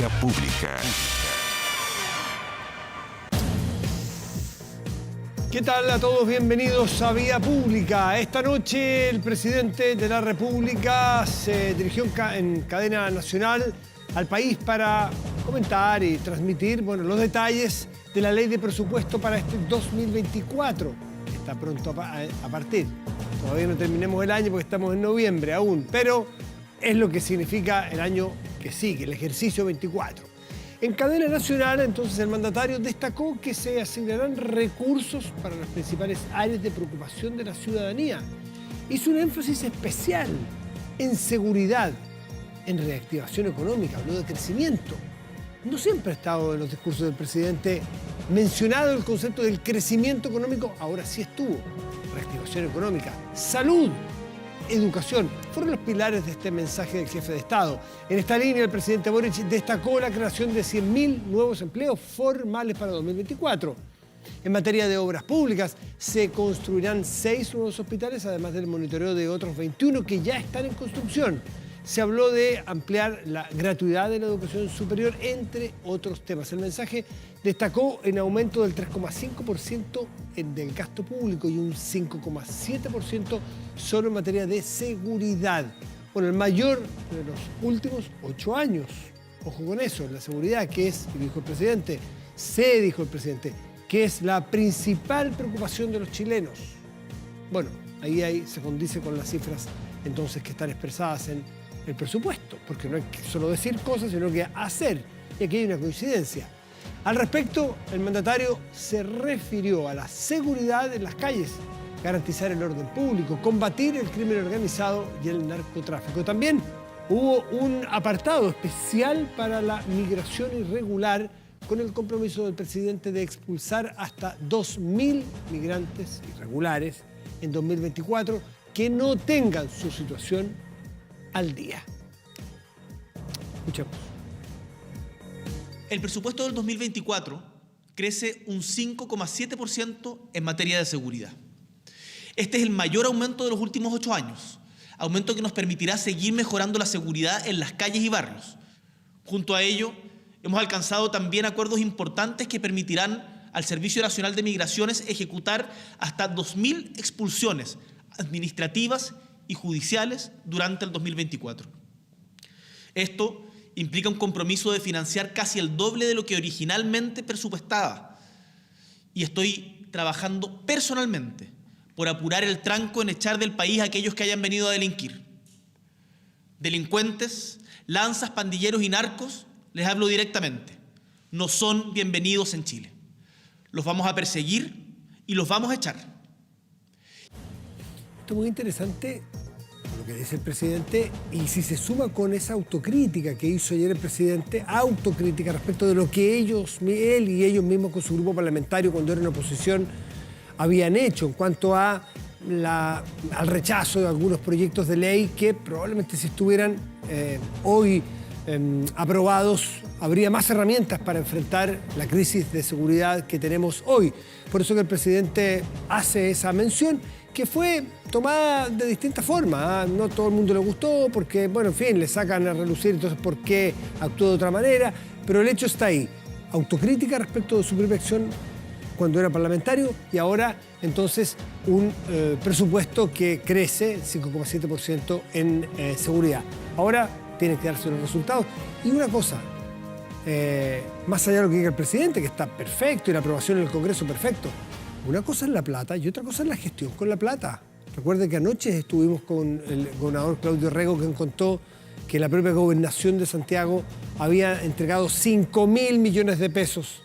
Vía Pública. ¿Qué tal a todos? Bienvenidos a Vía Pública. Esta noche el presidente de la República se dirigió en cadena nacional al país para comentar y transmitir los detalles de la ley de presupuesto para este 2024. Está pronto a partir. Todavía no terminemos el año porque estamos en noviembre aún, pero es lo que significa el año que sigue, el ejercicio 24. En cadena nacional, entonces, el mandatario destacó que se asignarán recursos para las principales áreas de preocupación de la ciudadanía. Hizo un énfasis especial en seguridad, en reactivación económica, habló de crecimiento. No siempre ha estado en los discursos del presidente mencionado el concepto del crecimiento económico, ahora sí estuvo. Reactivación económica, salud, educación, fueron los pilares de este mensaje del jefe de Estado. En esta línea, el presidente Boric destacó la creación de 100.000 nuevos empleos formales para 2024. En materia de obras públicas, se construirán 6 nuevos hospitales, además del monitoreo de otros 21 que ya están en construcción. Se habló de ampliar la gratuidad de la educación superior, entre otros temas. El mensaje destacó en aumento del 3,5% del gasto público y un 5,7% solo en materia de seguridad. Bueno, el mayor de los últimos 8 años. Ojo con eso, la seguridad, que es, dijo el presidente, que es la principal preocupación de los chilenos. Bueno, ahí se condice con las cifras entonces que están expresadas en el presupuesto, porque no hay que solo decir cosas, sino que hacer. Y aquí hay una coincidencia. Al respecto, el mandatario se refirió a la seguridad en las calles, garantizar el orden público, combatir el crimen organizado y el narcotráfico. También hubo un apartado especial para la migración irregular, con el compromiso del presidente de expulsar hasta 2.000 migrantes irregulares en 2024 que no tengan su situación al día. Escuchemos. El presupuesto del 2024 crece un 5,7% en materia de seguridad. Este es el mayor aumento de los últimos 8 años, aumento que nos permitirá seguir mejorando la seguridad en las calles y barrios. Junto a ello, hemos alcanzado también acuerdos importantes que permitirán al Servicio Nacional de Migraciones ejecutar hasta 2.000 expulsiones administrativas y judiciales durante el 2024. Esto implica un compromiso de financiar casi el doble de lo que originalmente presupuestaba. Y estoy trabajando personalmente por apurar el tranco en echar del país a aquellos que hayan venido a delinquir. Delincuentes, lanzas, pandilleros y narcos, les hablo directamente, no son bienvenidos en Chile. Los vamos a perseguir y los vamos a echar. Esto es muy interesante lo que dice el presidente, y si se suma con esa autocrítica que hizo ayer el presidente, autocrítica respecto de lo que él y ellos mismos con su grupo parlamentario cuando eran oposición habían hecho en cuanto a al rechazo de algunos proyectos de ley que probablemente si estuvieran hoy aprobados habría más herramientas para enfrentar la crisis de seguridad que tenemos hoy. Por eso que el presidente hace esa mención, que fue tomada de distintas formas. No todo el mundo le gustó porque, le sacan a relucir entonces por qué actuó de otra manera, pero el hecho está ahí. Autocrítica respecto de su propia acción cuando era parlamentario y ahora entonces un presupuesto que crece 5,7% en seguridad. Ahora tienen que darse los resultados. Y una cosa, más allá de lo que diga el presidente, que está perfecto y la aprobación en el Congreso perfecto, una cosa es la plata y otra cosa es la gestión con la plata. Recuerden que anoche estuvimos con el gobernador Claudio Rego, que contó que la propia gobernación de Santiago había entregado 5.000 millones de pesos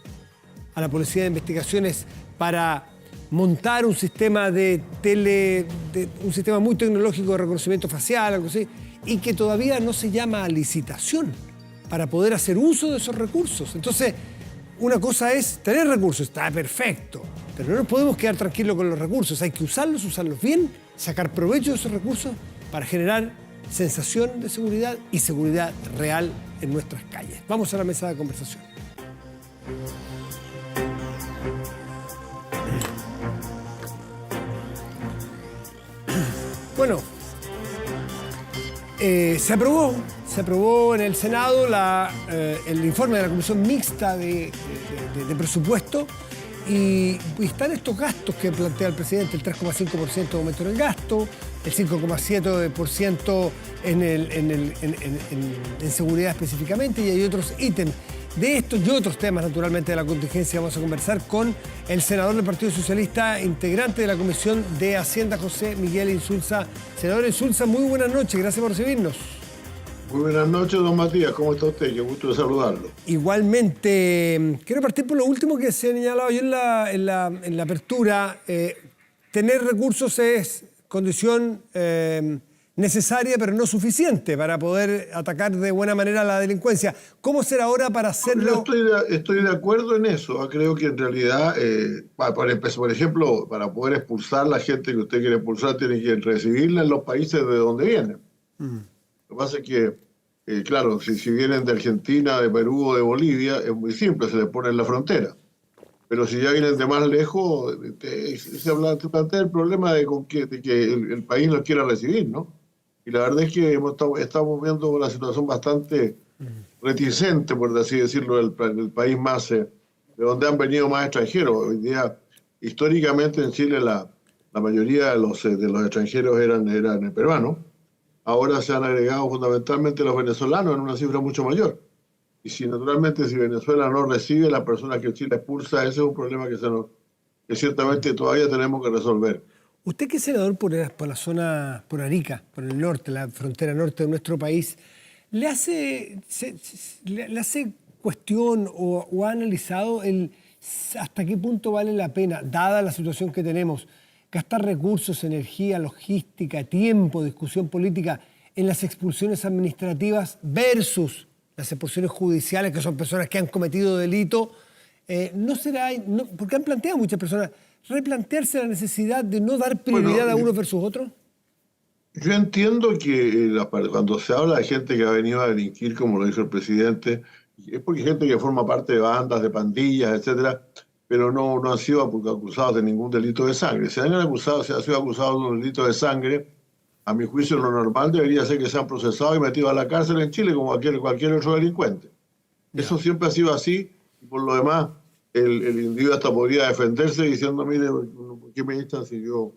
a la Policía de Investigaciones para montar un sistema un sistema muy tecnológico de reconocimiento facial, algo así, y que todavía no se llama a licitación para poder hacer uso de esos recursos. Entonces, una cosa es tener recursos, está perfecto, pero no nos podemos quedar tranquilos con los recursos, hay que usarlos bien, sacar provecho de esos recursos para generar sensación de seguridad y seguridad real en nuestras calles. Vamos a la mesa de conversación. Bueno, Se aprobó en el Senado el informe de la Comisión Mixta de Presupuesto y están estos gastos que plantea el presidente, el 3,5% de aumento en el gasto, el 5,7% en seguridad específicamente, y hay otros ítems. De estos y otros temas, naturalmente, de la contingencia, vamos a conversar con el senador del Partido Socialista, integrante de la Comisión de Hacienda, José Miguel Insulza. Senador Insulza, muy buenas noches, gracias por recibirnos. Muy buenas noches, don Matías, ¿cómo está usted? Qué gusto de saludarlo. Igualmente, quiero partir por lo último que se ha señalado yo en la apertura. Tener recursos es condición necesaria, pero no suficiente para poder atacar de buena manera la delincuencia. ¿Cómo será ahora para hacerlo? Yo estoy de acuerdo en eso. Creo que en realidad, por ejemplo, para poder expulsar la gente que usted quiere expulsar, tiene que recibirla en los países de donde vienen. Lo que pasa es que, claro, si vienen de Argentina, de Perú o de Bolivia, es muy simple, se les pone en la frontera. Pero si ya vienen de más lejos, se plantea el problema de que el país los quiera recibir, ¿no? Y la verdad es que estamos viendo una situación bastante reticente, por así decirlo, del país más, de donde han venido más extranjeros. Hoy día, históricamente en Chile, la mayoría de los extranjeros eran peruanos. Ahora se han agregado fundamentalmente los venezolanos en una cifra mucho mayor. Y si Venezuela no recibe las personas que Chile expulsa, ese es un problema que ciertamente todavía tenemos que resolver. Usted que es senador por la zona, por Arica, por el norte, la frontera norte de nuestro país, ¿le hace cuestión o ha analizado hasta qué punto vale la pena, dada la situación que tenemos, gastar recursos, energía, logística, tiempo, discusión política en las expulsiones administrativas versus las expulsiones judiciales, que son personas que han cometido delito? Porque han planteado muchas personas replantearse la necesidad de no dar prioridad a unos versus otros. Yo entiendo que cuando se habla de gente que ha venido a delinquir, como lo dijo el presidente, es porque hay gente que forma parte de bandas, de pandillas, etcétera, pero no han sido acusados de ningún delito de sangre. Si se ha sido acusados de un delito de sangre, a mi juicio lo normal debería ser que sean procesados y metidos a la cárcel en Chile como cualquier otro delincuente. Eso siempre ha sido así, y por lo demás el individuo hasta podría defenderse diciendo, mire, ¿por qué me echan si yo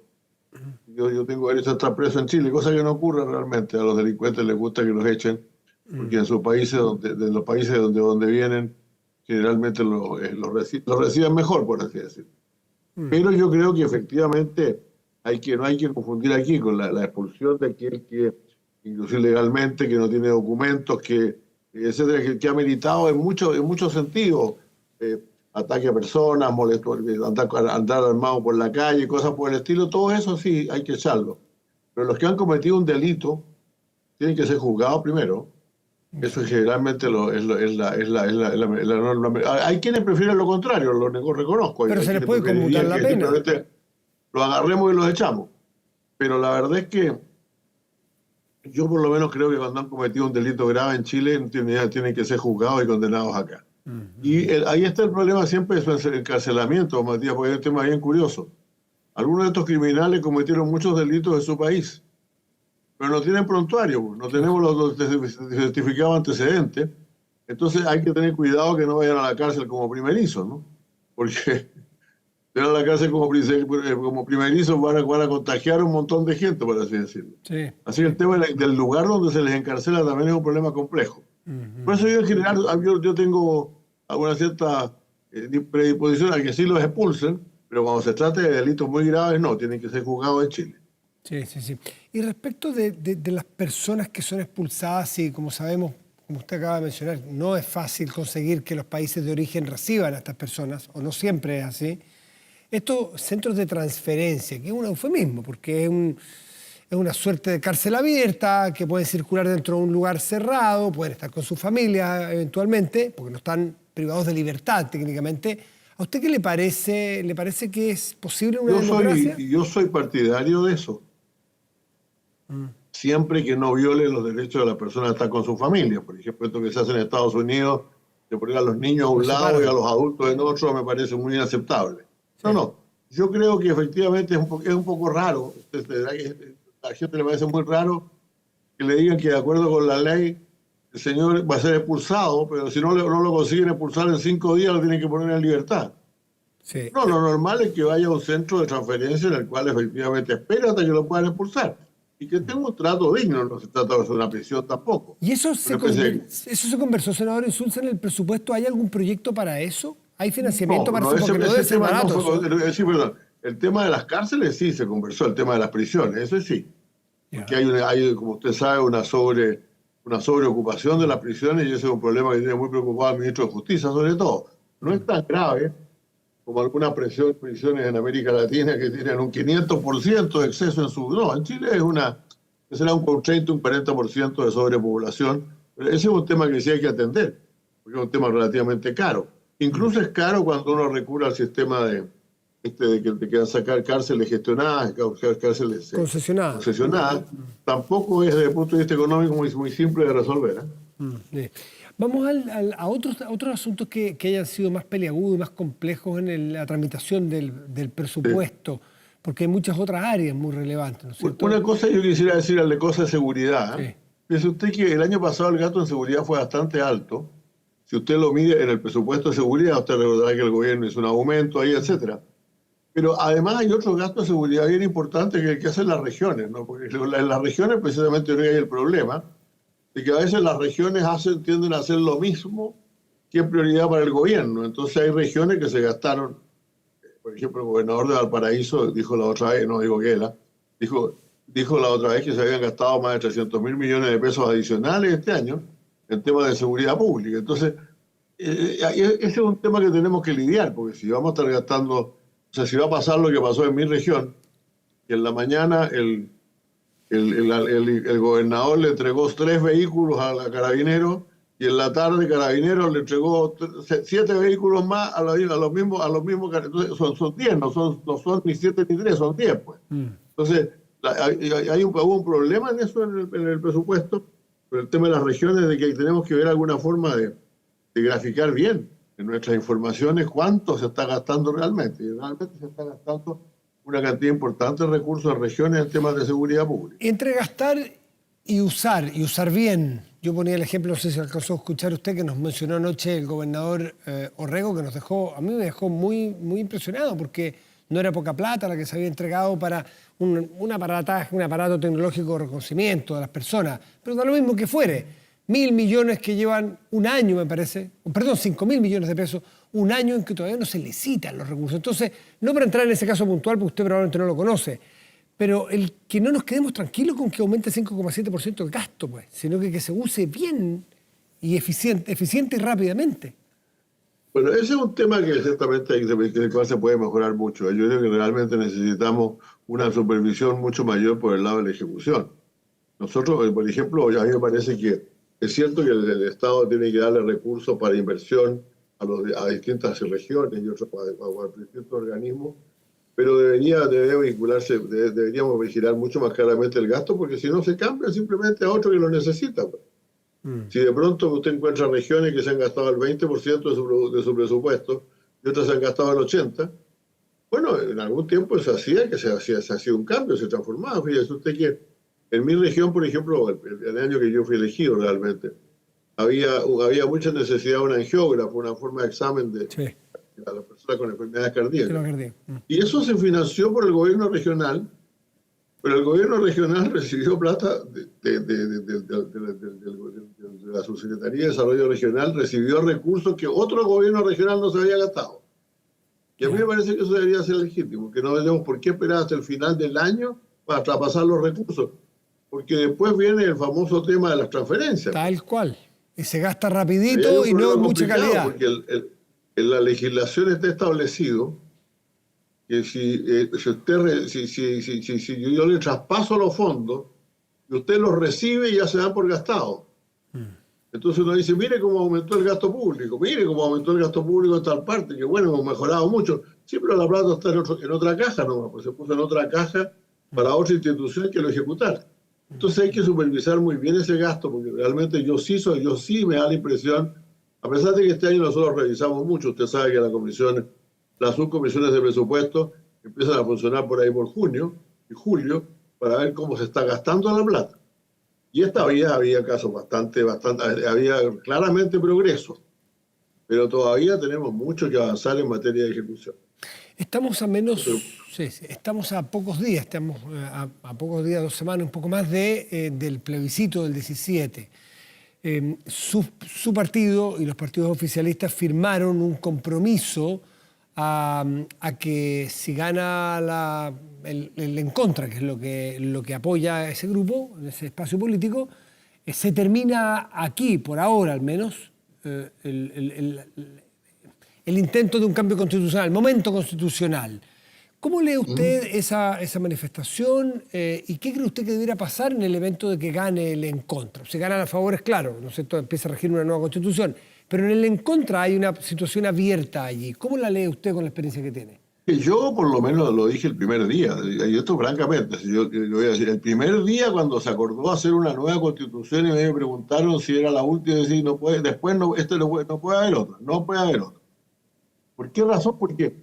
tengo derecho a estar preso en Chile? Cosa que no ocurre realmente. A los delincuentes les gusta que los echen, porque en sus países, de los países donde vienen, generalmente los reciben mejor, por así decirlo. Pero yo creo que efectivamente no hay que confundir aquí con la expulsión de aquel que, inclusive legalmente, que no tiene documentos, etcétera, que ha militado en muchos sentidos. Ataque a personas, andar armado por la calle, cosas por el estilo, todo eso sí hay que echarlo. Pero los que han cometido un delito tienen que ser juzgados primero. Eso generalmente es la norma. Hay quienes prefieren lo contrario, lo reconozco. Pero se les puede conmutar la pena. Los agarremos y los echamos. Pero la verdad es que yo por lo menos creo que cuando han cometido un delito grave en Chile tienen que ser juzgados y condenados acá. Y ahí está el problema siempre de su encarcelamiento, Matías, porque es un tema bien curioso. Algunos de estos criminales cometieron muchos delitos en su país, pero no tienen prontuario, no tenemos los certificados antecedentes. Entonces hay que tener cuidado que no vayan a la cárcel como primerizos, ¿no? Porque ir a la cárcel como primerizos van a contagiar a un montón de gente, por así decirlo. Sí. Así que el tema del lugar donde se les encarcela también es un problema complejo. Por eso yo en general yo tengo alguna cierta predisposición a que sí los expulsen, pero cuando se trate de delitos muy graves, no, tienen que ser juzgados en Chile. Sí. Y respecto de las personas que son expulsadas, y como sabemos, como usted acaba de mencionar, no es fácil conseguir que los países de origen reciban a estas personas, o no siempre es así. Estos centros de transferencia, que es un eufemismo, porque es una suerte de cárcel abierta, que pueden circular dentro de un lugar cerrado, pueden estar con su familia eventualmente, porque no están privados de libertad técnicamente. ¿A usted qué le parece? ¿Le parece que es posible una democracia? Yo soy partidario de eso. Siempre que no viole los derechos de las personas que están con su familia. Por ejemplo, esto que se hace en Estados Unidos, de poner a los niños a un lado y a los adultos en otro, me parece muy inaceptable. Sí. No. Yo creo que efectivamente es un poco raro. A la gente le parece muy raro que le digan que de acuerdo con la ley el señor va a ser expulsado, pero si no lo consiguen expulsar en 5 días lo tienen que poner en libertad. Sí. No, lo normal es que vaya a un centro de transferencia en el cual efectivamente espera hasta que lo puedan expulsar. Y que tenga un trato digno, no se trata de hacer una prisión tampoco. ¿Y eso se conversó, senador Insulza, en el presupuesto? ¿Hay algún proyecto para eso? ¿Hay financiamiento para eso? Porque no debe ser barato. Sí, perdón. El tema de las cárceles sí se conversó, el tema de las prisiones, eso sí. Porque hay, como usted sabe, una sobreocupación de las prisiones y ese es un problema que tiene muy preocupado al ministro de Justicia, sobre todo. No es tan grave como algunas prisiones en América Latina que tienen un 500% de exceso en su... No, en Chile será un 30, un 40% de sobrepoblación. Pero ese es un tema que sí hay que atender, porque es un tema relativamente caro. Incluso es caro cuando uno recurre al sistema de que te quedan sacar cárceles gestionadas, cárceles concesionadas. Tampoco es, desde el punto de vista económico, muy simple de resolver. Sí. Vamos a otros asuntos que hayan sido más peliagudos y más complejos en la tramitación del presupuesto, sí, porque hay muchas otras áreas muy relevantes, ¿no es cierto? Una cosa yo quisiera decirle, cosa de seguridad. Sí. Piense usted que el año pasado el gasto en seguridad fue bastante alto. Si usted lo mide en el presupuesto de seguridad, usted recordará que el gobierno hizo un aumento ahí, etcétera. Pero además hay otros gastos de seguridad bien importantes que hacen las regiones, ¿no? Porque en las regiones precisamente hoy hay el problema de que a veces las regiones tienden a hacer lo mismo que en prioridad para el gobierno. Entonces hay regiones que se gastaron, por ejemplo, el gobernador de Valparaíso dijo la otra vez, no digo que él, dijo la otra vez que se habían gastado más de 300.000 millones de pesos adicionales este año en temas de seguridad pública. Entonces, ese es un tema que tenemos que lidiar, porque si vamos a estar gastando, o sea, si va a pasar lo que pasó en mi región, que en la mañana el gobernador le entregó 3 vehículos a la Carabineros y en la tarde Carabineros le entregó 7 vehículos más a los mismos. Entonces, son 10, no son ni 7 ni 3, son 10, pues. Entonces, hubo un problema en eso en el presupuesto, pero el tema de las regiones, de que tenemos que ver alguna forma de graficar bien en nuestras informaciones cuánto se está gastando realmente. Y realmente se está gastando una cantidad importante de recursos en regiones en temas de seguridad pública. Entre gastar y usar bien. Yo ponía el ejemplo, no sé si alcanzó a escuchar usted, que nos mencionó anoche el gobernador Orrego, que a mí me dejó muy, muy impresionado, porque no era poca plata la que se había entregado para un aparato tecnológico de reconocimiento de las personas, pero da lo mismo que fuere. 1.000 millones que llevan un año, me parece, 5.000 millones de pesos, un año en que todavía no se licitan los recursos. Entonces, no para entrar en ese caso puntual, porque usted probablemente no lo conoce, pero el que no nos quedemos tranquilos con que aumente 5,7% el gasto, pues, sino que se use bien y eficiente y rápidamente. Bueno, ese es un tema que ciertamente el cual se puede mejorar mucho. Yo creo que realmente necesitamos una supervisión mucho mayor por el lado de la ejecución. Nosotros, por ejemplo, a mí me parece que es cierto que el Estado tiene que darle recursos para inversión a distintas regiones y otros a distintos organismos, pero deberíamos vigilar mucho más claramente el gasto, porque si no se cambia simplemente a otro que lo necesita. Si de pronto usted encuentra regiones que se han gastado el 20% de su presupuesto y otras se han gastado el 80%, bueno, en algún tiempo se hacía un cambio, se transformaba. Fíjese usted que en mi región, por ejemplo, el año que yo fui elegido realmente, había mucha necesidad de un angiógrafo, una forma de examen a las personas con enfermedades cardíacas. Y eso se financió por el gobierno regional, pero el gobierno regional recibió plata de la Subsecretaría de Desarrollo Regional, recibió recursos que otro gobierno regional no se había gastado. Y a mí me parece que eso debería ser legítimo, que no tenemos por qué esperar hasta el final del año para traspasar los recursos, porque después viene el famoso tema de las transferencias. Tal cual. Y se gasta rapidito y no en mucha calidad. Porque en la legislación está establecido que si yo le traspaso los fondos y usted los recibe, ya se dan por gastados. Entonces uno dice, mire cómo aumentó el gasto público, en tal parte, que bueno, hemos mejorado mucho. Sí, pero la plata está en otra caja nomás, pues se puso en otra caja para otra institución que lo ejecutara. Entonces hay que supervisar muy bien ese gasto, porque realmente yo sí me da la impresión, a pesar de que este año nosotros revisamos mucho, usted sabe que las subcomisiones de presupuesto empiezan a funcionar por ahí por junio y julio, para ver cómo se está gastando la plata. Y esta vez había casos había claramente progreso, pero todavía tenemos mucho que avanzar en materia de ejecución. Estamos a menos, estamos a pocos días, estamos a pocos días, 2 semanas, un poco más del plebiscito del 17. Su partido y los partidos oficialistas firmaron un compromiso a que si gana el en contra, que es lo que apoya a ese grupo, en ese espacio político, se termina aquí, por ahora al menos, el intento de un cambio constitucional, el momento constitucional. ¿Cómo lee usted esa manifestación y qué cree usted que debiera pasar en el evento de que gane el en contra? Si ganan a favor es claro, ¿no es cierto? Empieza a regir una nueva constitución, pero en el en contra hay una situación abierta allí. ¿Cómo la lee usted con la experiencia que tiene? Yo por lo menos lo dije el primer día, y esto francamente, yo voy a decir, el primer día cuando se acordó hacer una nueva constitución y me preguntaron si era la última, y decir, no puede, después no puede haber otra, no puede haber otra. ¿Por qué razón? Porque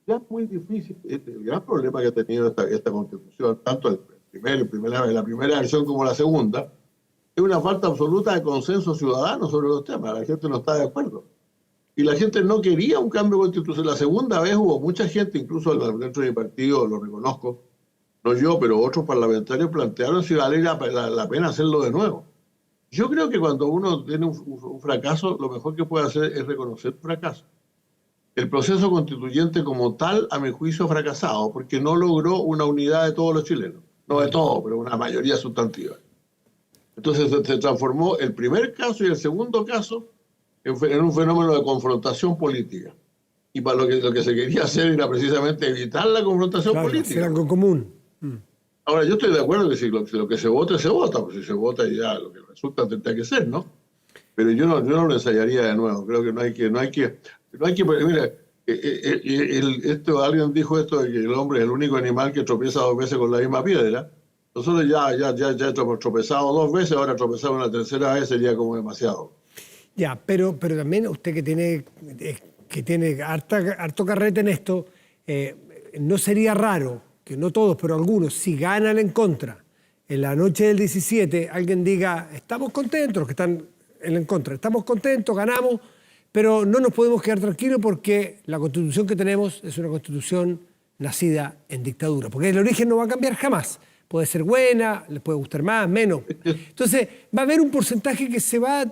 ya es muy difícil, el gran problema que ha tenido esta constitución, tanto la primera versión como la segunda, es una falta absoluta de consenso ciudadano sobre los temas, la gente no está de acuerdo. Y la gente no quería un cambio constitucional. La segunda vez hubo mucha gente, incluso dentro de mi partido, lo reconozco, no yo, pero otros parlamentarios plantearon si valía la pena hacerlo de nuevo. Yo creo que cuando uno tiene un fracaso, lo mejor que puede hacer es reconocer el fracaso. El proceso constituyente como tal, a mi juicio, ha fracasado, porque no logró una unidad de todos los chilenos. No de todos, pero una mayoría sustantiva. Entonces se transformó el primer caso y el segundo caso en un fenómeno de confrontación política. Y para lo que se quería hacer era precisamente evitar la confrontación política. Hacer algo común. Ahora, yo estoy de acuerdo que si lo que se vota, se vota. Pues si se vota ya lo que resulta tendrá que ser, ¿no? Pero yo no lo ensayaría de nuevo. Creo que no hay que mira, alguien dijo esto de que el hombre es el único animal que tropieza 2 veces con la misma piedra. Nosotros ya hemos tropezado 2 veces, ahora tropezar una tercera vez sería como demasiado. Ya, pero también usted que tiene harto carrete en esto, no sería raro que no todos, pero algunos, si ganan en contra, en la noche del 17, alguien diga, estamos contentos, los que están en contra, estamos contentos, ganamos, pero no nos podemos quedar tranquilos porque la constitución que tenemos es una constitución nacida en dictadura, porque el origen no va a cambiar jamás. Puede ser buena, les puede gustar más, menos. Entonces, va a haber un porcentaje que se va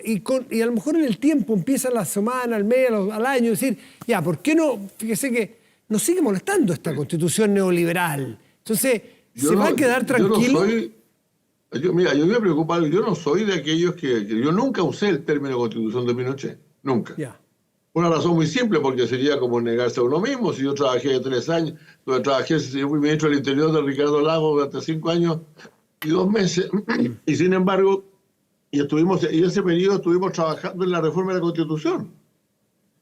y a lo mejor en el tiempo empieza la semana, al mes, al año, decir, ya, ¿por qué no? Fíjese que nos sigue molestando esta constitución neoliberal. Entonces, ¿se va a quedar tranquilo? Yo me preocupa algo. Yo no soy de aquellos que yo nunca usé el término constitución de Pinochet. Nunca. Ya. Una razón muy simple, porque sería como negarse a uno mismo. Si yo trabajé 3 años, yo fui ministro del Interior de Ricardo Lagos durante 5 años y 2 meses, y sin embargo, y ese periodo estuvimos trabajando en la reforma de la Constitución.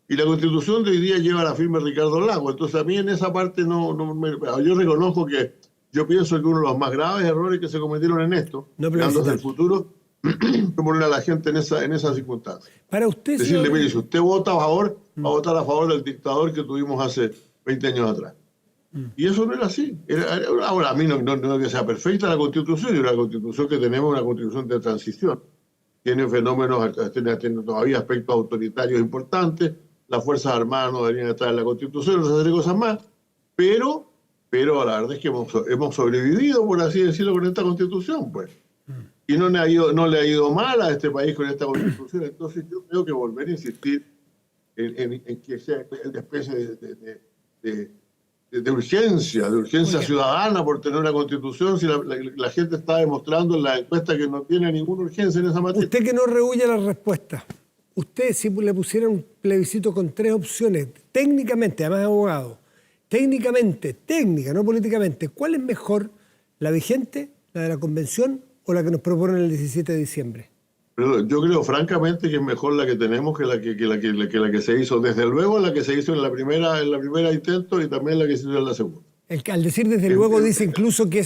Y la Constitución de hoy día lleva la firma de Ricardo Lagos. Entonces a mí en esa parte yo reconozco que yo pienso que uno de los más graves errores que se cometieron en esto, dándose el futuro, poner a la gente en esa circunstancia. Para usted, decirle, mire, si usted vota a favor, va a votar a favor del dictador que tuvimos hace 20 años atrás. Y eso no era así. Ahora, a mí no es que sea perfecta la Constitución, y la Constitución que tenemos es una Constitución de transición. Tiene fenómenos, tiene todavía aspectos autoritarios importantes, las Fuerzas Armadas no deberían estar en la Constitución, no se hacen cosas más, pero la verdad es que hemos sobrevivido, por así decirlo, con esta Constitución, pues. Y no le ha ido mal a este país con esta Constitución. Entonces yo creo que volver a insistir en que sea una especie de urgencia ciudadana por tener una Constitución, si la gente está demostrando en la encuesta que no tiene ninguna urgencia en esa materia. Usted que no rehuye la respuesta, usted si le pusiera un plebiscito con 3 opciones, técnicamente, además de abogado, técnica, no políticamente, ¿cuál es mejor, la vigente, la de la convención o la que nos proponen el 17 de diciembre? Pero yo creo francamente que es mejor la que tenemos que la que se hizo, desde luego la que se hizo en la primera intento y también la que se hizo en la segunda. Al decir desde luego dice incluso que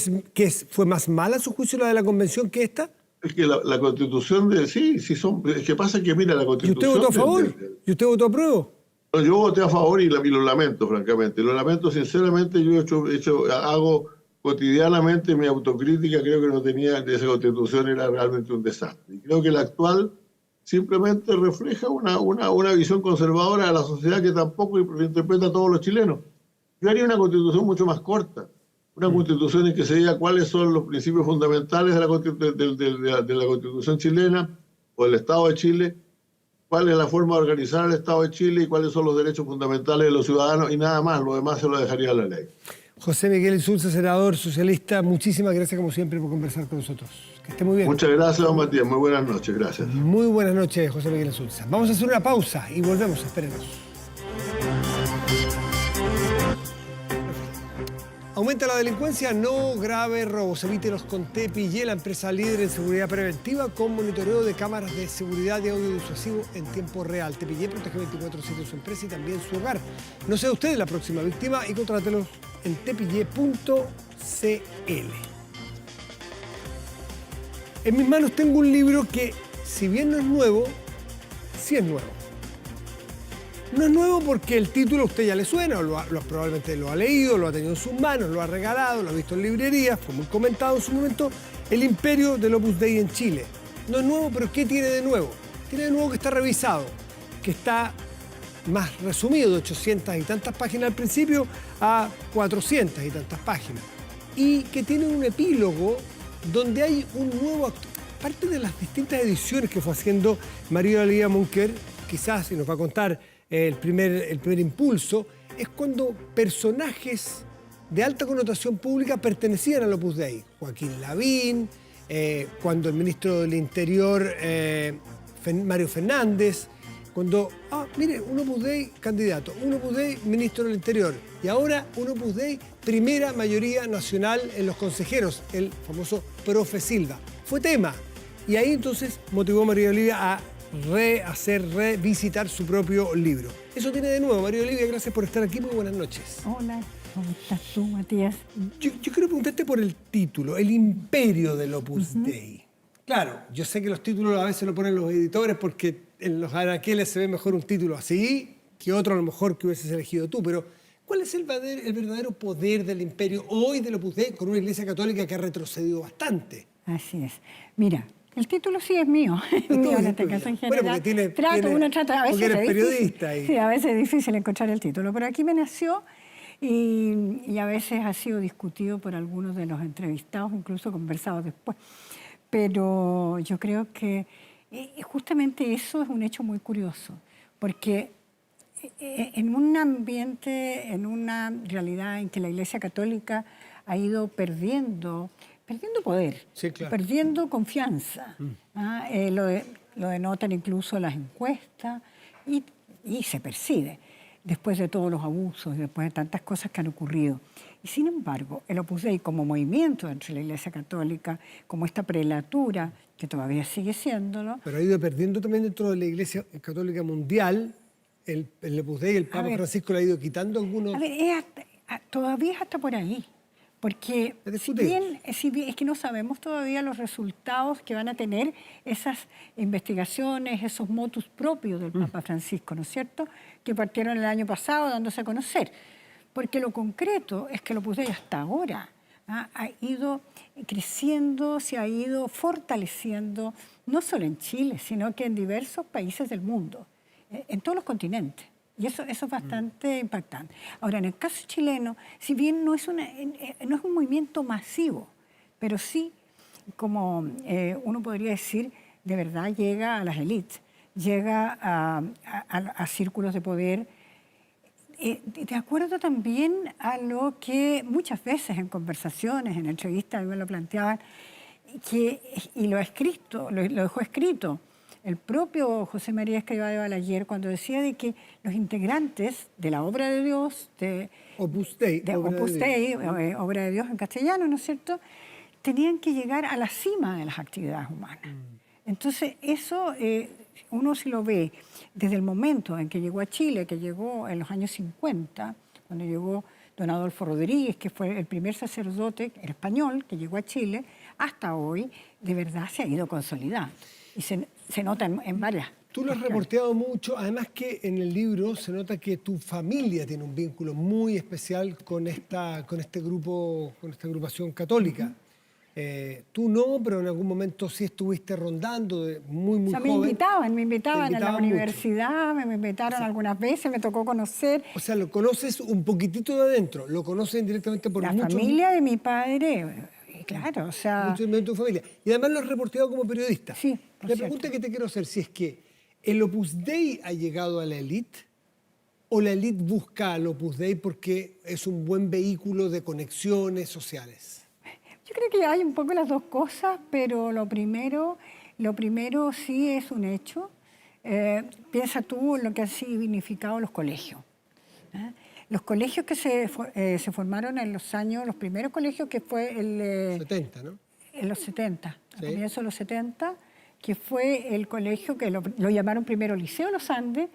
fue más mala a su juicio la de la convención que esta. Es que la Constitución sí son. Es que pasa que mira la Constitución. ¿Y usted votó a favor? ¿Y usted votó a prueba? No, yo voté a favor y lo lamento francamente. Lo lamento sinceramente. Yo hago cotidianamente mi autocrítica creo que no tenía, de esa constitución era realmente un desastre. Y creo que la actual simplemente refleja una visión conservadora de la sociedad que tampoco interpreta a todos los chilenos. Yo haría una constitución mucho más corta, una constitución en que se diga cuáles son los principios fundamentales de la constitución chilena o del Estado de Chile, cuál es la forma de organizar el Estado de Chile y cuáles son los derechos fundamentales de los ciudadanos y nada más, lo demás se lo dejaría a la ley. José Miguel Insulza, senador socialista, muchísimas gracias como siempre por conversar con nosotros. Que esté muy bien. Muchas gracias, don Matías. Muy buenas noches. Gracias. Muy buenas noches, José Miguel Insulza. Vamos a hacer una pausa y volvemos. Espérenos. Aumenta la delincuencia, no grave robos. Evítelos con Tepillé, la empresa líder en seguridad preventiva con monitoreo de cámaras de seguridad y audio disuasivo en tiempo real. Tepillé protege 24/7 su empresa y también su hogar. No sea usted la próxima víctima y contrátelos en tepillé.cl. En mis manos tengo un libro que, si bien no es nuevo, sí es nuevo. No es nuevo porque el título a usted ya le suena, probablemente lo ha leído, lo ha tenido en sus manos, lo ha regalado, lo ha visto en librerías, fue muy comentado en su momento, El Imperio del Opus Dei en Chile. No es nuevo, pero ¿qué tiene de nuevo? Tiene de nuevo que está revisado, que está más resumido, de 800 y tantas páginas al principio a 400 y tantas páginas. Y que tiene un epílogo donde hay un nuevo actor. Parte de las distintas ediciones que fue haciendo María Olivia Munker, quizás, y nos va a contar el primer impulso, es cuando personajes de alta connotación pública pertenecían al Opus Dei. Joaquín Lavín, cuando el ministro del Interior, Mario Fernández, cuando, mire, un Opus Dei candidato, un Opus Dei ministro del Interior, y ahora un Opus Dei primera mayoría nacional en los consejeros, el famoso Profe Silva. Fue tema. Y ahí entonces motivó a María Olivia a revisitar su propio libro. Eso tiene de nuevo. María Olivia, gracias por estar aquí. Muy buenas noches. Hola, ¿cómo estás tú, Matías? Yo quiero preguntarte por el título, El Imperio del Opus Dei. Claro, yo sé que los títulos a veces lo ponen los editores porque en los anaqueles se ve mejor un título así que otro a lo mejor que hubieses elegido tú, pero ¿cuál es el verdadero poder del imperio hoy del Opus Dei con una iglesia católica que ha retrocedido bastante? Así es. Mira, el título sí es mío, es mío en este caso en general. Bueno, porque uno trata, a veces porque eres es periodista. Difícil, sí, a veces es difícil encontrar el título, pero aquí me nació y a veces ha sido discutido por algunos de los entrevistados, incluso conversados después. Pero yo creo que justamente eso es un hecho muy curioso, porque en un ambiente, en una realidad en que la Iglesia Católica ha ido perdiendo poder, sí, claro, perdiendo confianza. Lo denotan incluso las encuestas y se percibe después de todos los abusos, después de tantas cosas que han ocurrido. Y sin embargo, el Opus Dei como movimiento dentro de la Iglesia Católica, como esta prelatura, que todavía sigue siéndolo. Pero ha ido perdiendo también dentro de la Iglesia Católica Mundial, el Opus Dei, el Papa Francisco le ha ido quitando algunos... A ver, todavía es hasta por ahí. Porque si bien es que no sabemos todavía los resultados que van a tener esas investigaciones, esos motus propios del Papa Francisco, ¿no es cierto?, que partieron el año pasado dándose a conocer. Porque lo concreto es que el Opus Dei hasta ahora ha ido creciendo, se ha ido fortaleciendo, no solo en Chile, sino que en diversos países del mundo, en todos los continentes. Y eso es bastante impactante. Ahora, en el caso chileno, si bien no es un movimiento masivo, pero sí, como uno podría decir, de verdad llega a las élites, llega a círculos de poder, de acuerdo también a lo que muchas veces en conversaciones, en entrevistas, a mí me lo planteaban, y lo dejó escrito el propio José María Escrivá de Balaguer, cuando decía de que los integrantes de la obra de Dios, de Opus Dei, obra de Dios en castellano, ¿no es cierto?, tenían que llegar a la cima de las actividades humanas. Entonces, eso uno si lo ve desde el momento en que llegó a Chile, que llegó en los años 50, cuando llegó don Adolfo Rodríguez, que fue el primer sacerdote, el español, que llegó a Chile, hasta hoy, de verdad se ha ido consolidando. Y se nota en varias. Tú lo has reporteado mucho, además que en el libro se nota que tu familia tiene un vínculo muy especial con este grupo, con esta agrupación católica. Tú no, pero en algún momento sí estuviste rondando, muy joven. Me invitaban a la universidad, me invitaron algunas veces, me tocó conocer. O sea, lo conoces un poquitito de adentro, lo conoces directamente por la muchos... familia de mi padre, claro, o sea... Muchos miembros de tu familia. Y además lo has reporteado como periodista. Sí, La pregunta que te quiero hacer, si es que ¿el Opus Dei ha llegado a la élite o la élite busca al Opus Dei porque es un buen vehículo de conexiones sociales? Yo creo que hay un poco las dos cosas, pero lo primero sí es un hecho. Piensa tú en lo que han significado los colegios. Los colegios que se formaron en los primeros colegios que fue el... 70, ¿no? En los 70, Sí. a comienzos de los 70, que fue el colegio que lo llamaron primero Liceo Los Andes,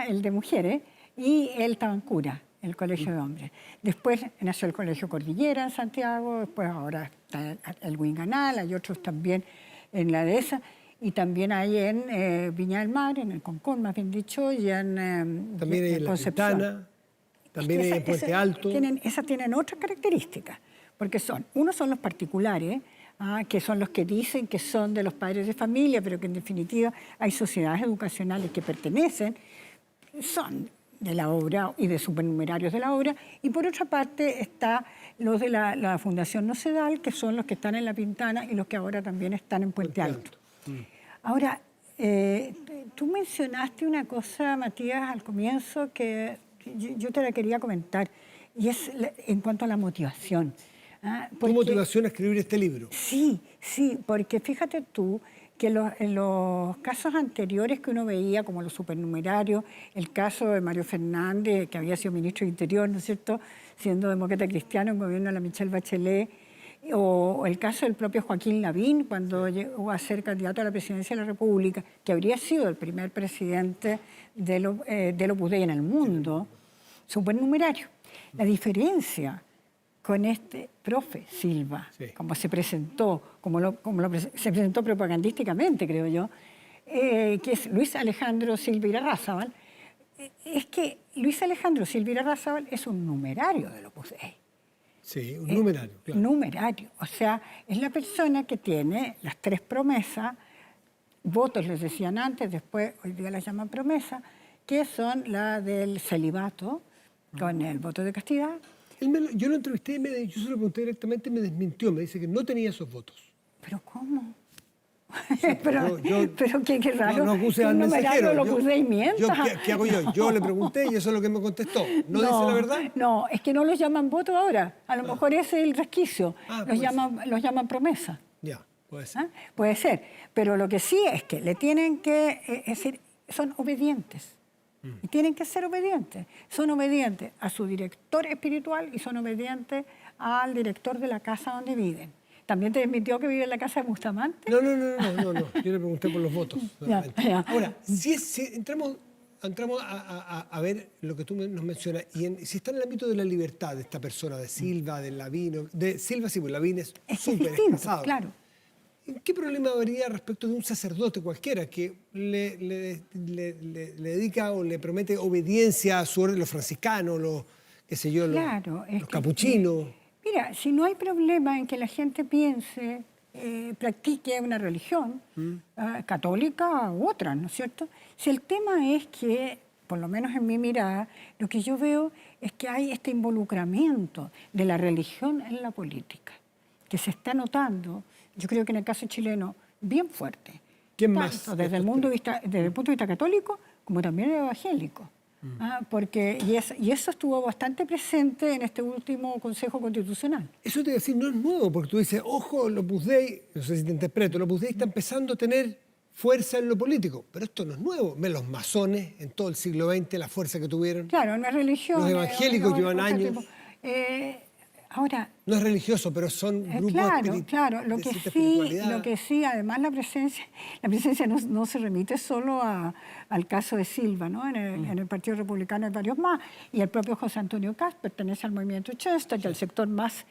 el de mujeres, y el Tabancura, el colegio de hombres. Después nació el Colegio Cordillera en Santiago, después ahora está el Huinganal, hay otros también en la dehesa, y también hay en Viña del Mar, en el Concón, más bien dicho, y en También hay en La Concepción. Pintana, también hay en Puente Alto. Esas tienen otras características, porque unos son los particulares, que son los que dicen que son de los padres de familia, pero que en definitiva hay sociedades educacionales que pertenecen, son de la obra y de supernumerarios de la obra, y por otra parte está los de la Fundación Nocedal, que son los que están en La Pintana y los que ahora también están en Puente Alto. Ahora, tú mencionaste una cosa, Matías, al comienzo que yo te la quería comentar, y es en cuanto a la motivación. ¿Tu motivación a escribir este libro? Sí, porque fíjate tú que en los casos anteriores que uno veía, como los supernumerarios, el caso de Mario Fernández, que había sido ministro de Interior, ¿no es cierto?, siendo demócrata cristiano en gobierno de la Michelle Bachelet, o el caso del propio Joaquín Lavín, cuando llegó a ser candidato a la presidencia de la República, que habría sido el primer presidente del Opus Dei en el mundo, supernumerario. La diferencia con este profe Silva, como se presentó, se presentó propagandísticamente, creo yo, que es Luis Alejandro Silva Irarrázaval, es que Luis Alejandro Silva Irarrázaval es un numerario del Opus Dei. Sí, un numerario, claro. Numerario, o sea, es la persona que tiene las 3 promesas, votos les decían antes, después hoy día las llaman promesas, que son la del celibato, con el voto de castidad. Yo lo entrevisté y yo se lo pregunté directamente y me desmintió, me dice que no tenía esos votos. ¿Pero cómo? Sí, pero qué raro. No acuse al mensajero. Lo acusé y mienta. ¿Qué hago yo? Yo le pregunté y eso es lo que me contestó. ¿No dice la verdad? No, es que no los llaman voto ahora. A lo mejor ese es el resquicio. Los llaman promesa. Ya, puede ser. Puede ser. Pero lo que sí es que le tienen que... es decir, son obedientes. Y tienen que ser obedientes. Son obedientes a su director espiritual y son obedientes al director de la casa donde viven. ¿También te desmintió que vive en la casa de Bustamante? No. Yo le pregunté por los votos. Ya. Ahora, si entramos a ver lo que tú nos mencionas, y si está en el ámbito de la libertad de esta persona, de Silva, de Lavín, de Silva, sí, pues Lavín es súper casado. Claro. ¿Qué problema habría respecto de un sacerdote cualquiera que le dedica o le promete obediencia a su orden, los franciscanos, los capuchinos? Mira, si no hay problema en que la gente piense, practique una religión, católica u otra, ¿no es cierto? Si el tema es que, por lo menos en mi mirada, lo que yo veo es que hay este involucramiento de la religión en la política, que se está notando, yo creo que en el caso chileno, bien fuerte. ¿Quién más? Tanto desde el punto de vista católico como también evangélico. Y eso estuvo bastante presente en este último Consejo Constitucional. Eso te voy a decir, no es nuevo, porque tú dices, ojo, el Opus Dei, no sé si te interpreto, el Opus Dei está empezando a tener fuerza en lo político, pero esto no es nuevo. Ven los masones en todo el siglo XX, la fuerza que tuvieron. Claro, no es religión. Los evangélicos llevan años. Ahora, no es religioso, pero son grupos claro. Lo que sí, además la presencia no se remite solo al caso de Silva, ¿no? En el Partido Republicano hay varios más, y el propio José Antonio Cast pertenece al movimiento Chester, que es el sector más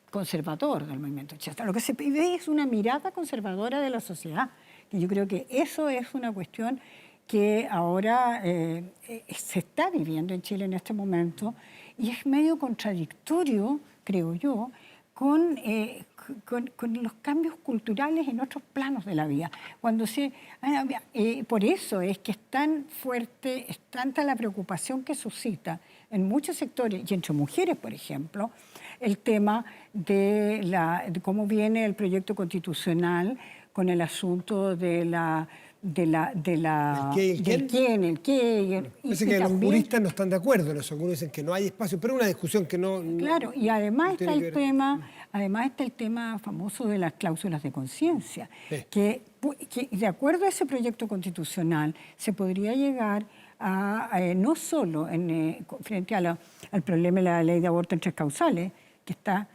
conservador del movimiento Chester. Lo que se ve es una mirada conservadora de la sociedad, Y yo creo que eso es una cuestión que ahora se está viviendo en Chile en este momento y es medio contradictorio, creo yo, con los cambios culturales en otros planos de la vida. Por eso es que es tan fuerte, es tanta la preocupación que suscita en muchos sectores, y entre mujeres, por ejemplo, el tema de cómo viene el proyecto constitucional con el asunto del quién, el qué. Parece que los juristas no están de acuerdo en eso. Algunos dicen que no hay espacio, pero es una discusión que no... Claro, y además está el tema famoso de las cláusulas de conciencia, sí, que de acuerdo a ese proyecto constitucional se podría llegar a no solo frente al problema de la ley de aborto en 3 causales, que está...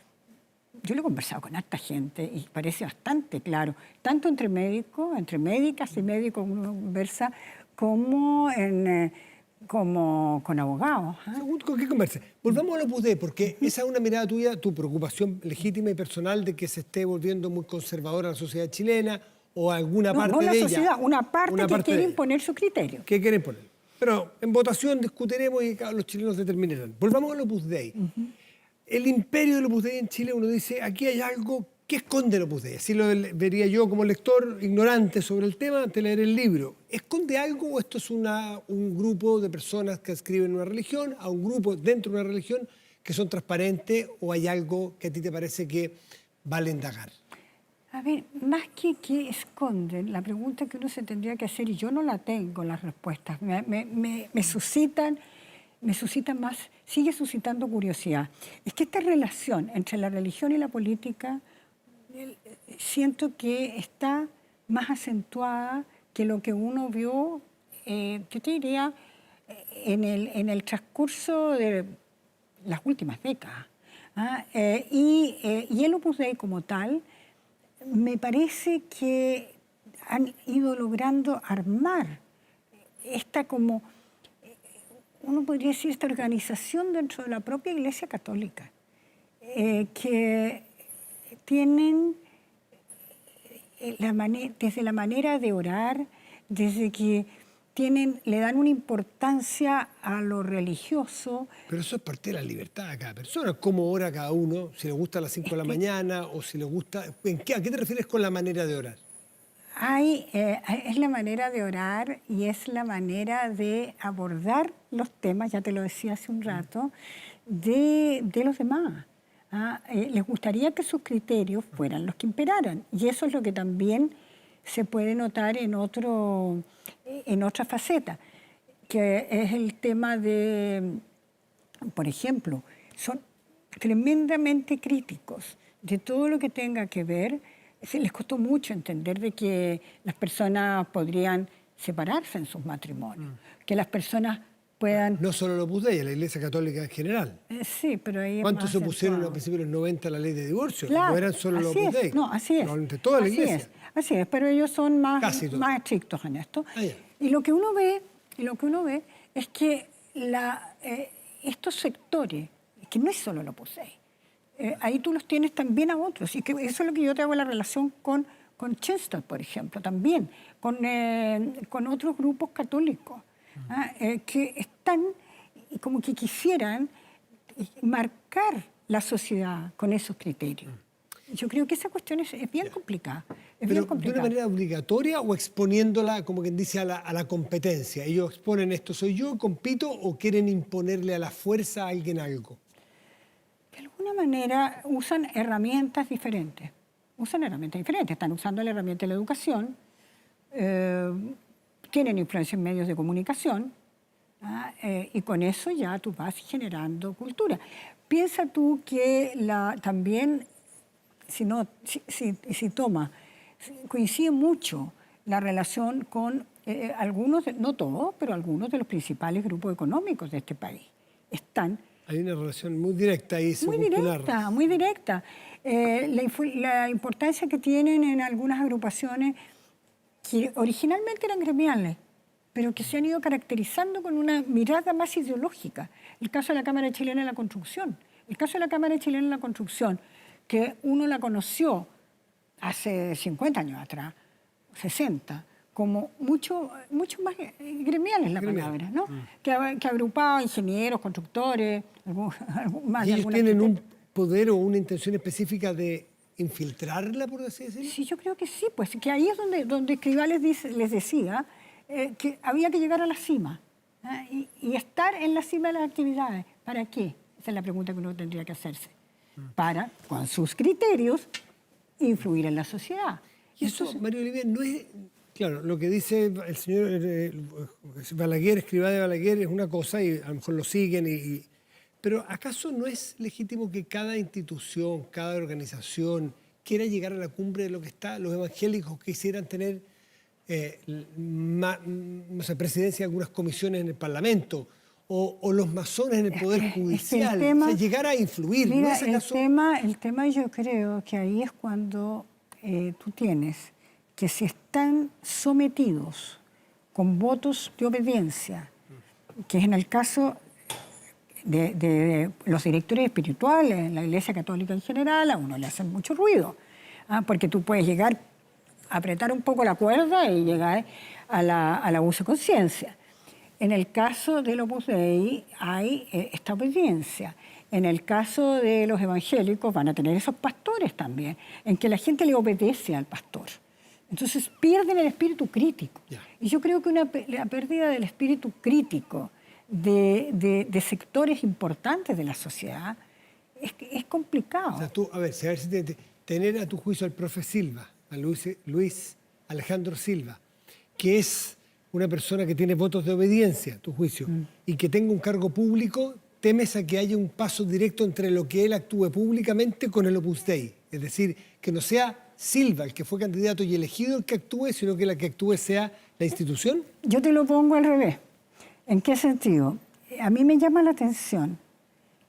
Yo lo he conversado con harta gente y parece bastante claro, tanto entre médicos, entre médicas y médicos uno conversa, como con abogados. ¿Con qué conversa? Volvamos al Opus Dei, porque esa es una mirada tuya, tu preocupación legítima y personal de que se esté volviendo muy conservadora la sociedad chilena o alguna parte de ella. No la sociedad, una parte que quiere imponer su criterio. Que quiere imponer. Pero en votación discutiremos y los chilenos determinarán. Volvamos al Opus Dei. El imperio del Opus Dei en Chile, uno dice, aquí hay algo que esconde el Opus Dei. Así lo vería yo como lector ignorante sobre el tema ante leer el libro. ¿Esconde algo o esto es un grupo de personas que escriben una religión, a un grupo dentro de una religión que son transparentes, o hay algo que a ti te parece que vale indagar? A ver, más que esconden, la pregunta que uno se tendría que hacer, y yo no la tengo las respuestas, me suscitan más, sigue suscitando curiosidad. Es que esta relación entre la religión y la política siento que está más acentuada que lo que uno vio, yo te diría, en el transcurso de las últimas décadas. Y el Opus Dei como tal, me parece que han ido logrando armar esta como... uno podría decir, esta organización dentro de la propia Iglesia Católica, que tienen desde la manera de orar, desde que le dan una importancia a lo religioso. Pero eso es parte de la libertad de cada persona. ¿Cómo ora cada uno? Si le gusta a las 5 de la mañana o si le gusta... ¿A qué te refieres con la manera de orar? Es la manera de orar y es la manera de abordar los temas, ya te lo decía hace un rato, de los demás. Les gustaría que sus criterios fueran los que imperaran. Y eso es lo que también se puede notar en otra faceta, que es el tema de, por ejemplo, son tremendamente críticos de todo lo que tenga que ver. Les costó mucho entender de que las personas podrían separarse en sus matrimonios, que las personas puedan... No solo el Opus Dei, la Iglesia Católica en general. Sí, pero ahí es ¿Cuántos más se opusieron acentuado. a principios de los 90 a la ley de divorcio? Claro, No eran solo los Opus Dei. No, así es. Probablemente toda la Iglesia. Así es, pero ellos son más estrictos en esto. Ya. Y lo que uno ve es que estos sectores, que no es solo el Opus Dei, ahí tú los tienes también a otros. Y que eso es lo que yo te hago la relación con Chester, por ejemplo, también, con otros grupos católicos, que están como que quisieran marcar la sociedad con esos criterios. Yo creo que esa cuestión es bien complicada. ¿Pero de una manera obligatoria o exponiéndola, como quien dice, a la competencia? ¿Ellos exponen esto, soy yo, compito, o quieren imponerle a la fuerza a alguien algo? De alguna manera usan herramientas diferentes. Están usando la herramienta de la educación, tienen influencia en medios de comunicación, y con eso ya tú vas generando cultura. Piensa tú que también, coincide mucho la relación con algunos, no todos, pero algunos de los principales grupos económicos de este país. Hay una relación muy directa ahí, muy directa. La importancia que tienen en algunas agrupaciones que originalmente eran gremiales, pero que se han ido caracterizando con una mirada más ideológica. El caso de la Cámara Chilena de la Construcción. Que uno la conoció hace 50 años atrás, 60, como mucho más gremial es la palabra, ¿no? Que agrupaba ingenieros, constructores, más ¿Y de ellos algún tienen un arquitecto. poder o una intención específica de infiltrarla, por así decirlo? Sí, yo creo que sí, pues que ahí es donde Escrivá les decía que había que llegar a la cima, y estar en la cima de las actividades. ¿Para qué? Esa es la pregunta que uno tendría que hacerse. Para, con sus criterios, influir en la sociedad. Y eso, María Olivia, no es... Claro, lo que dice el señor Balaguer, Escrivá de Balaguer, es una cosa y a lo mejor lo siguen. Pero ¿acaso no es legítimo que cada institución, cada organización quiera llegar a la cumbre de lo que está? Los evangélicos quisieran tener no sé, presidencia de algunas comisiones en el Parlamento, o los masones en el Poder Judicial. Tema, o sea, llegar a influir. Mira, ¿No es acaso? el tema yo creo que ahí es cuando tú tienes que si están sometidos con votos de obediencia, que es en el caso de los directores espirituales, en la Iglesia Católica en general, a uno le hacen mucho ruido, porque tú puedes llegar a apretar un poco la cuerda y llegar al abuso de conciencia. En el caso del Opus Dei hay esta obediencia. En el caso de los evangélicos van a tener esos pastores también, en que la gente le obedece al pastor. Entonces pierden el espíritu crítico. Yeah. Y yo creo que la pérdida del espíritu crítico de sectores importantes de la sociedad es complicado. O sea, tú, a ver si tener a tu juicio al profe Silva, a Luis Alejandro Silva, que es una persona que tiene votos de obediencia, a tu juicio, y que tenga un cargo público, temes a que haya un paso directo entre lo que él actúe públicamente con el Opus Dei. Es decir, que no sea Silva el que fue candidato y elegido el que actúe, sino que la que actúe sea la institución. Yo te lo pongo al revés. ¿En qué sentido? A mí me llama la atención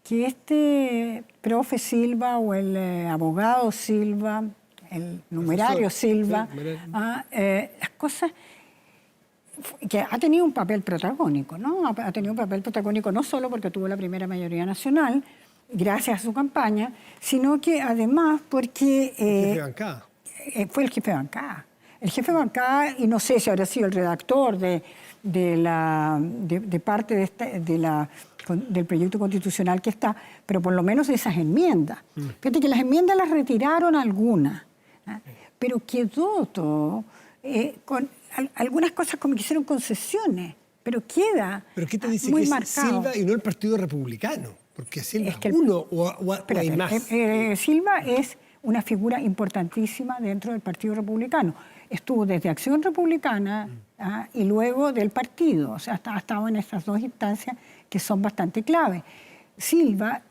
que este profe Silva o el abogado Silva, el numerario Silva, las cosas que ha tenido un papel protagónico, ¿no? Ha tenido un papel protagónico no solo porque tuvo la primera mayoría nacional, gracias a su campaña, sino que además porque... El jefe de bancada. Fue el jefe de bancada. El jefe de bancada, y no sé si habrá sido el redactor de parte del proyecto constitucional que está, pero por lo menos de esas enmiendas. Fíjate que las enmiendas las retiraron algunas, pero quedó todo con algunas cosas como que hicieron concesiones, pero queda ¿Pero qué te dice muy que marcado. es Silva y no el Partido Republicano? Porque Silva Es que uno o hay más. Silva es una figura importantísima dentro del Partido Republicano. Estuvo desde Acción Republicana y luego del partido. O sea, ha estado en estas dos instancias que son bastante clave. Silva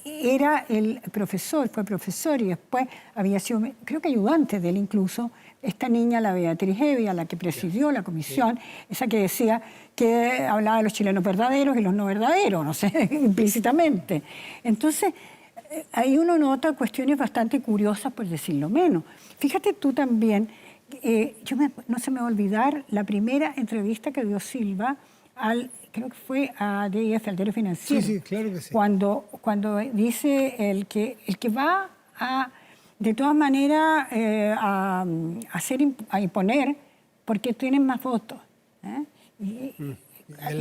era el profesor, fue profesor y después había sido, creo que ayudante de él incluso, esta niña, la Beatriz Hevia, la que presidió la comisión, esa que decía que hablaba de los chilenos verdaderos y los no verdaderos, no sé, implícitamente. Entonces, ahí uno nota cuestiones bastante curiosas, por decirlo menos. Fíjate tú también, no se me va a olvidar la primera entrevista que dio Silva creo que fue a DIF, al Diario Financiero. Sí, claro que sí. Cuando dice el que va a, de todas maneras, a imponer porque tienen más votos. En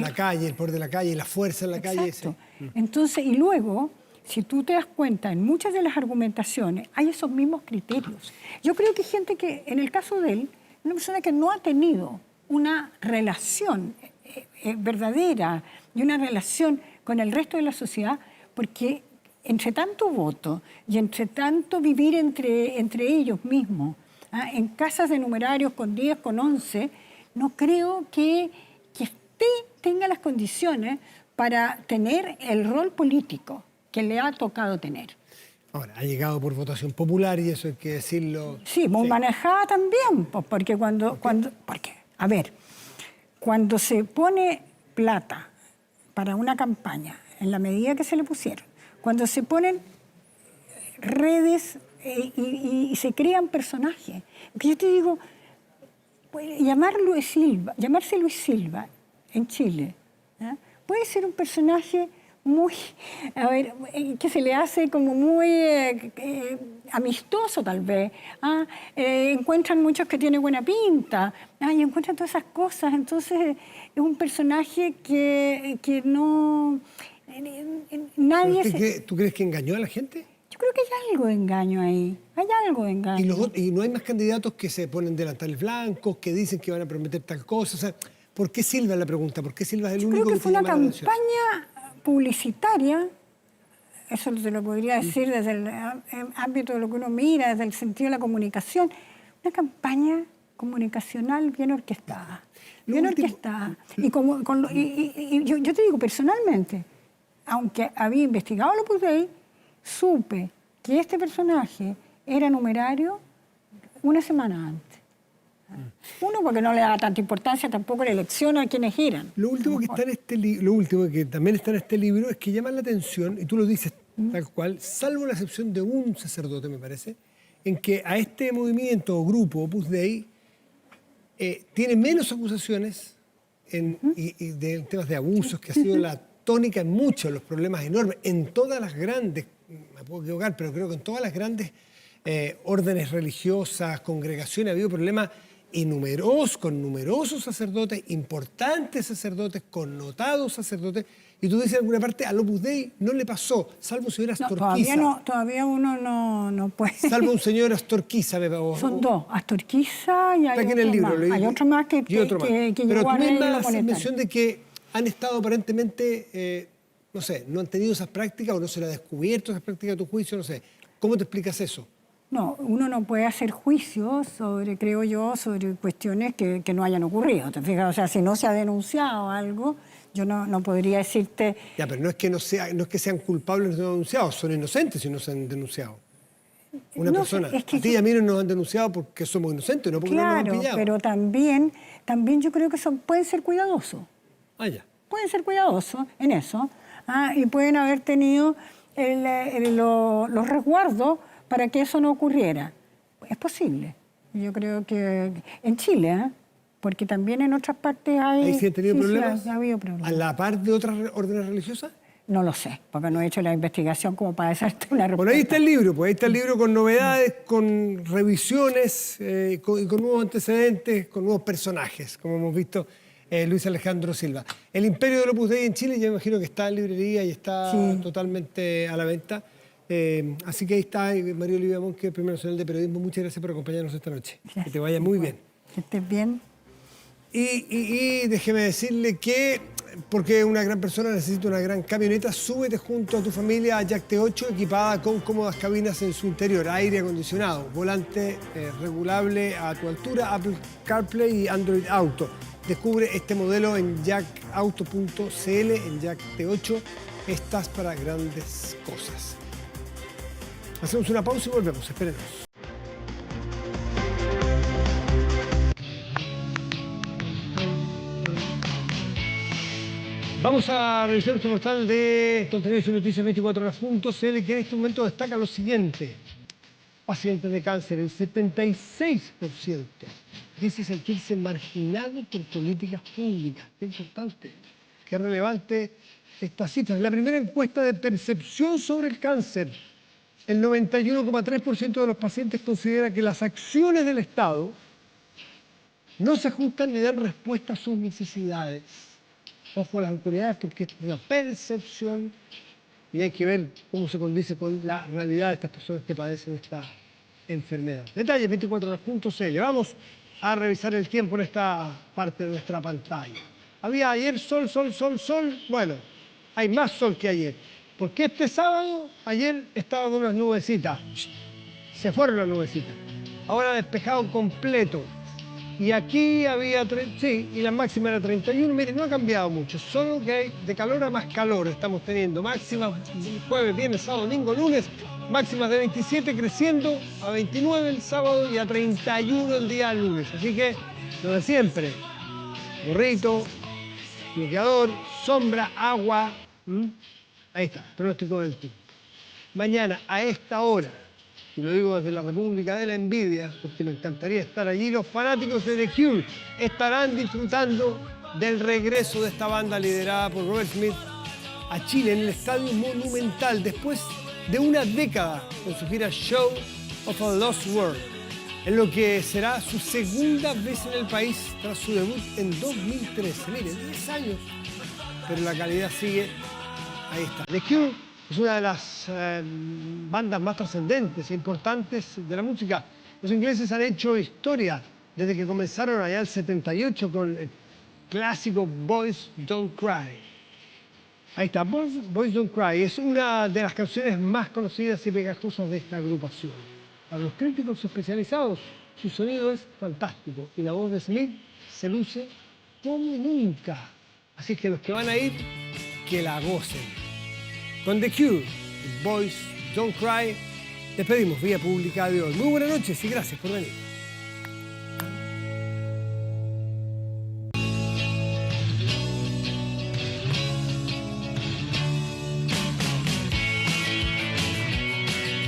la calle, el poder de la calle, la fuerza en la calle. Exacto. Entonces, y luego, si tú te das cuenta, en muchas de las argumentaciones hay esos mismos criterios. Yo creo que hay gente que, en el caso de él, una persona que no ha tenido una relación verdadera y una relación con el resto de la sociedad, porque entre tanto voto y entre tanto vivir entre ellos mismos, en casas de numerarios con 10, con 11, no creo que tenga las condiciones para tener el rol político que le ha tocado tener. Ahora, ha llegado por votación popular y eso hay que decirlo. Sí, muy manejada también, porque cuando se pone plata para una campaña, en la medida que se le pusieron, cuando se ponen redes y se crean personajes, que yo te digo, llamarse Luis Silva en Chile, puede ser un personaje muy, a ver, que se le hace como muy amistoso tal vez. Encuentran muchos que tienen buena pinta, y encuentran todas esas cosas. Entonces es un personaje que no... nadie ¿Tú crees que engañó a la gente? Yo creo que hay algo de engaño ahí, hay algo de engaño. Y no hay más candidatos que se ponen delantales blancos, que dicen que van a prometer tal cosa. O sea, ¿por qué Silva es la pregunta? ¿Por qué Silva es el único que Creo que fue una llama la atención? campaña publicitaria, eso se lo podría decir desde el ámbito de lo que uno mira, desde el sentido de la comunicación, una campaña comunicacional bien orquestada. Bien orquestada. Y yo te digo personalmente, aunque había investigado el Opus Dei, supe que este personaje era numerario una semana antes. Uno, porque no le daba tanta importancia tampoco la elección a quienes eran. Lo último que está en lo último que también está en este libro es que llama la atención, y tú lo dices tal cual, salvo la excepción de un sacerdote, me parece, en que a este movimiento o grupo Opus Dei tiene menos acusaciones y de temas de abusos, que ha sido la tónica en muchos de los problemas enormes, en todas las grandes, me puedo equivocar, pero creo que en todas las grandes órdenes religiosas, congregaciones, ha habido problemas con numerosos sacerdotes, importantes sacerdotes, connotados sacerdotes, y tú dices en alguna parte, al Opus Dei no le pasó, salvo un señor Astorquiza. Todavía uno no puede. Salvo un señor Astorquiza. Son dos, Astorquiza y hay otro en el libro, más. Hay otro más que pero tú misma haces monetario. mención de que han estado aparentemente, no sé, no han tenido esas prácticas o no se les ha descubierto esas prácticas a tu juicio, no sé. ¿Cómo te explicas eso? No, uno no puede hacer juicios sobre, creo yo, sobre cuestiones que no hayan ocurrido. ¿Te fijas? O sea, si no se ha denunciado algo, yo no podría decirte... Ya, pero no es que sean culpables los no denunciados, son inocentes si no se han denunciado. Una persona, a ti y a mí no nos han denunciado porque somos inocentes, no porque no nos han pillado. Claro, pero también yo creo que pueden ser cuidadosos. Ya. Pueden ser cuidadosos en eso, y pueden haber tenido los resguardos para que eso no ocurriera. Es posible. Yo creo que en Chile, porque también en otras partes hay... ¿Ahí sí han tenido problemas? Sí, ha habido problemas. ¿A la par de otras órdenes religiosas? No lo sé, porque no he hecho la investigación como para hacerte una respuesta. Bueno, ahí está el libro con novedades, con revisiones, y con nuevos antecedentes, con nuevos personajes, como hemos visto Luis Alejandro Silva. El Imperio del Opus Dei en Chile, yo imagino que está en librería y está totalmente a la venta. Así que ahí está María Olivia Monge, Premio Nacional de Periodismo. Muchas gracias por acompañarnos esta noche. Gracias. Que te vaya muy bien. Que estés bien. Y déjeme decirle que, porque una gran persona necesita una gran camioneta, súbete junto a tu familia a Jack T8, equipada con cómodas cabinas en su interior, aire acondicionado, volante regulable a tu altura, Apple CarPlay y Android Auto. Descubre este modelo en jackauto.cl, en Jack T8. Estás para grandes cosas. Hacemos una pausa y volvemos. Espérenos. Vamos a revisar nuestro portal de contenidos y noticias 24horas.cl, que en este momento destaca lo siguiente. Pacientes de cáncer, el 76%. Dice sentirse marginado por políticas públicas. Qué importante, qué relevante esta cifra. La primera encuesta de percepción sobre el cáncer. El 91,3% de los pacientes considera que las acciones del Estado no se ajustan ni dan respuesta a sus necesidades. Ojo a las autoridades, porque es una percepción y hay que ver cómo se condice con la realidad de estas personas que padecen esta enfermedad. Detalles 24horas.cl. Vamos a revisar el tiempo en esta parte de nuestra pantalla. Había ayer sol. Bueno, hay más sol que ayer. Porque este sábado, ayer estaba con unas nubecitas. Se fueron las nubecitas. Ahora despejado completo. Y aquí había, y la máxima era 31. Miren, no ha cambiado mucho. Solo que hay de calor a más calor estamos teniendo. Máximas jueves, viernes, sábado, domingo, lunes. Máximas de 27 creciendo a 29 el sábado y a 31 el día lunes. Así que, lo de siempre. Gorrito, bloqueador, sombra, agua. Ahí está, pronóstico del tiempo. Mañana, a esta hora, y lo digo desde la República de la Envidia, porque me encantaría estar allí, los fanáticos de The Cure estarán disfrutando del regreso de esta banda liderada por Robert Smith a Chile en el Estadio Monumental después de una década con su gira Show of a Lost World, en lo que será su segunda vez en el país tras su debut en 2013. Mire, 10 años, pero la calidad sigue. Ahí está. The Cure es una de las bandas más trascendentes e importantes de la música. Los ingleses han hecho historia desde que comenzaron allá el 78 con el clásico Boys Don't Cry. Ahí está, Boys Don't Cry es una de las canciones más conocidas y pegajosas de esta agrupación. Para los críticos especializados, su sonido es fantástico y la voz de Smith se luce como nunca. Así que los que van a ir, que la gocen. Con The Cure, Boys Don't Cry, despedimos Vía Pública de hoy. Muy buenas noches y gracias por venir.